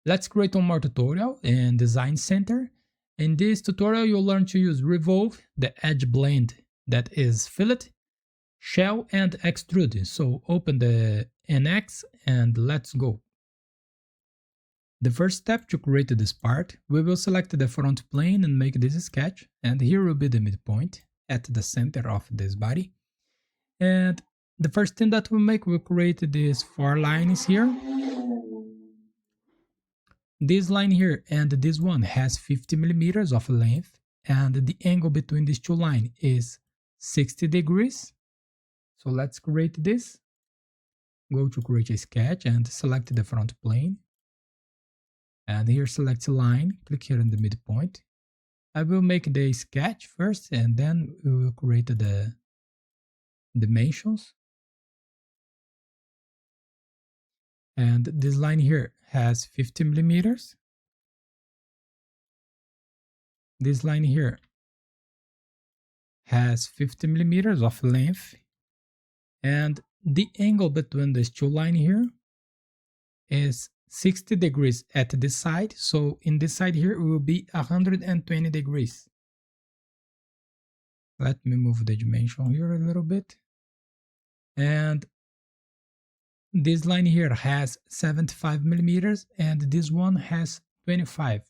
Let's create one more tutorial in Design Center. In this tutorial, you'll learn to use Revolve, the edge blend that is fillet, shell, and extrude. So open the NX and let's go. The first step to create this part, we will select the front plane and make this sketch, and here will be the midpoint at the center of this body. And the first thing that we'll make, we'll create these 4 lines here. This line here and this one has 50 millimeters of length, and the angle between these two lines is 60 degrees. So let's create this. Go to create a sketch and select the front plane. And here select line, click here in the midpoint. I will make the sketch first and then we will create the dimensions. And this line here has 50 millimeters. This line here has 50 millimeters of length. And the angle between these two lines here is 60 degrees at this side. So in this side here, it will be 120 degrees. Let me move the dimension here a little bit. And this line here has 75 millimeters and this one has 25.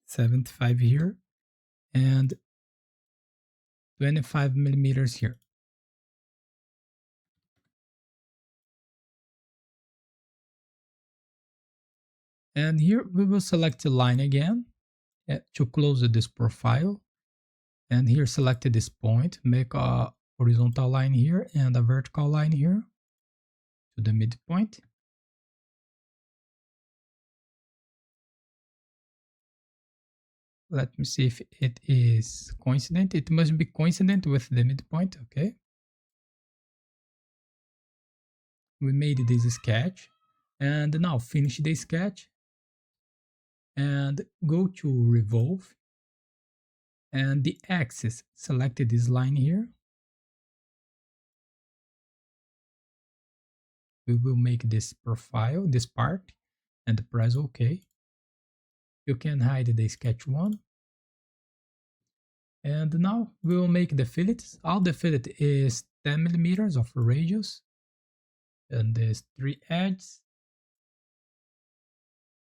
.75 here and 25 millimeters here. And here we will select the line again to close this profile. And here select this point, make a horizontal line here and a vertical line here to the midpoint. Let me see if it is coincident. It must be coincident with the midpoint, okay? We made this sketch and now finish the sketch and go to Revolve and the axis, select this line here. We will make this profile, this part, and press OK. You can hide the sketch one. And now we will make the fillets. All the fillet is 10 millimeters of radius. And there's 3 edges.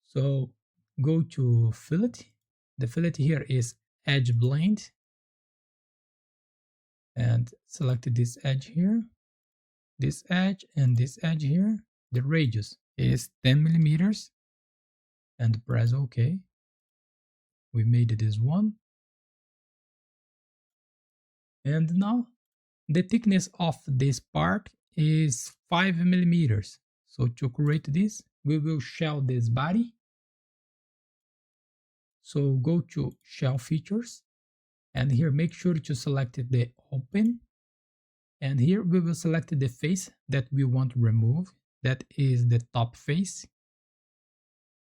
So go to fillet. The fillet here is edge blend. And select this edge here. This edge and this edge here. The radius is 10 millimeters. And press OK. We made this one. And now the thickness of this part is 5 millimeters. So to create this, we will shell this body. So go to shell features and here make sure to select the open. And here we will select the face that we want to remove. That is the top face.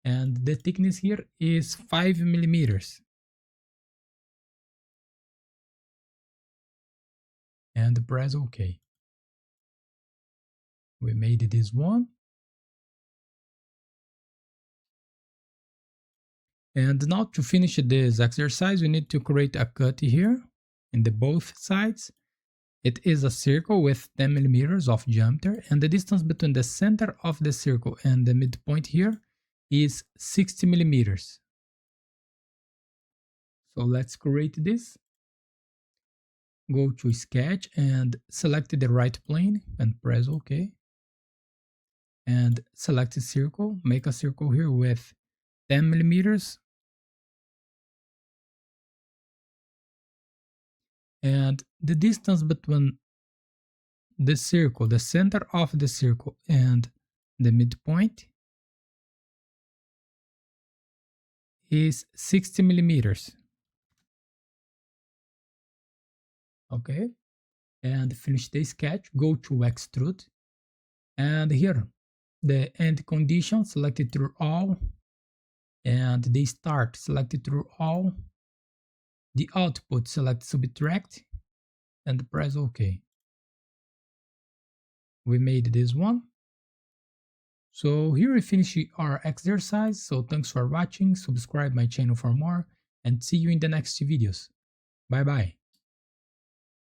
And the thickness here is 5 millimeters. And press OK. We made this one. And now to finish this exercise, we need to create a cut here in the both sides. It is a circle with 10 millimeters of diameter, and the distance between the center of the circle and the midpoint here is 60 millimeters. So let's create this. Go to sketch and select the right plane and press OK. And select a circle, make a circle here with 10 millimeters. And the distance between the circle, the center of the circle and the midpoint is 60 millimeters. Okay, and finish the sketch, go to Extrude, and here the end condition selected through all, and the start selected through all, the output select subtract, and press OK. We made this one. So here we finish our exercise. So thanks for watching, subscribe my channel for more, and see you in the next videos. Bye bye.